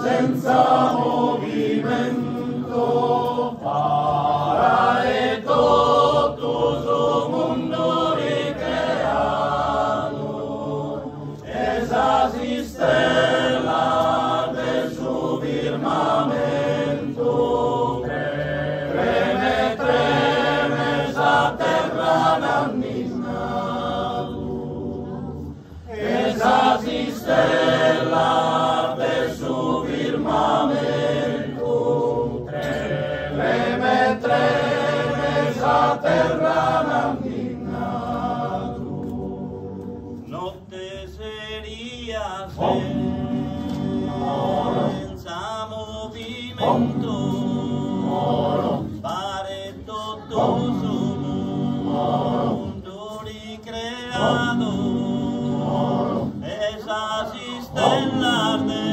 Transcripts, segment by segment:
senza movimento, para e tutto su mondo ricreato, esiste l'arte su firmamento, treme sa terra n'annisnato, esiste l'arte su firmamento, treme sa terra n'annisnato. Notte seria senza movimento, pare tutto su mondo ricreato, esiste l'arte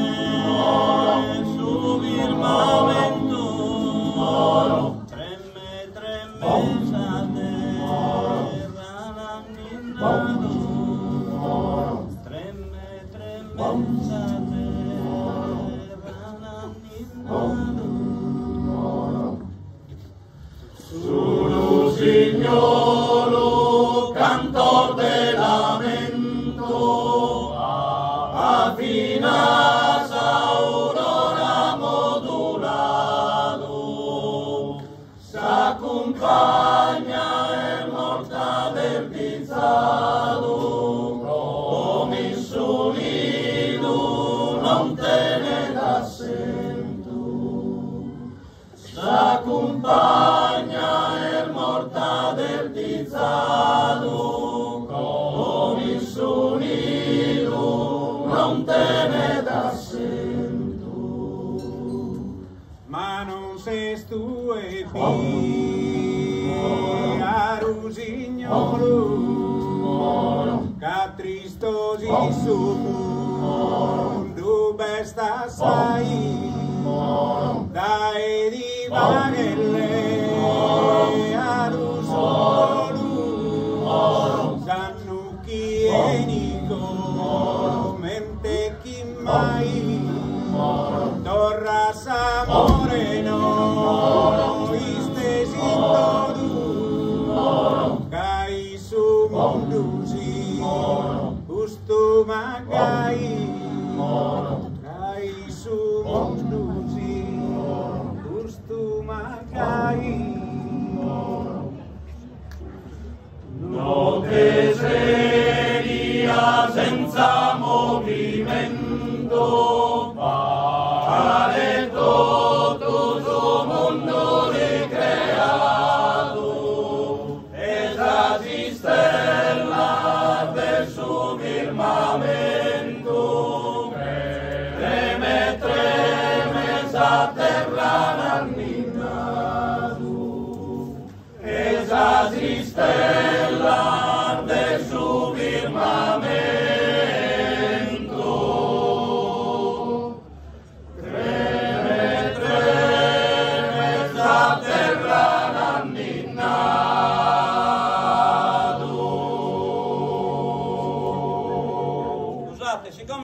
su firmamento, treme sa terra n'annisnato, treme sa terra n'annisnato. Solo signoro, cantor de lamento, affinas aurora modulado, s'accompagna e morta del pizzado, come sonido non te ne d'assento, s'accompagna e morta del pizzado, come sonido non te ne d'assento. Ma non sei tu e a Rusignolo, che tristosi su mondo besta sai, dai di Baghelle a Rusolo, sanno chi è Nico, mente chi mai, torra sa moreno, istesinto du, cai su mondusi, gusto magai, cai su mondusi, gusto magai. Notte seria senza movimento, pare tutto su mondo ricreato, esiste l'arte su firmamento, treme sa terra n'annisnato, esiste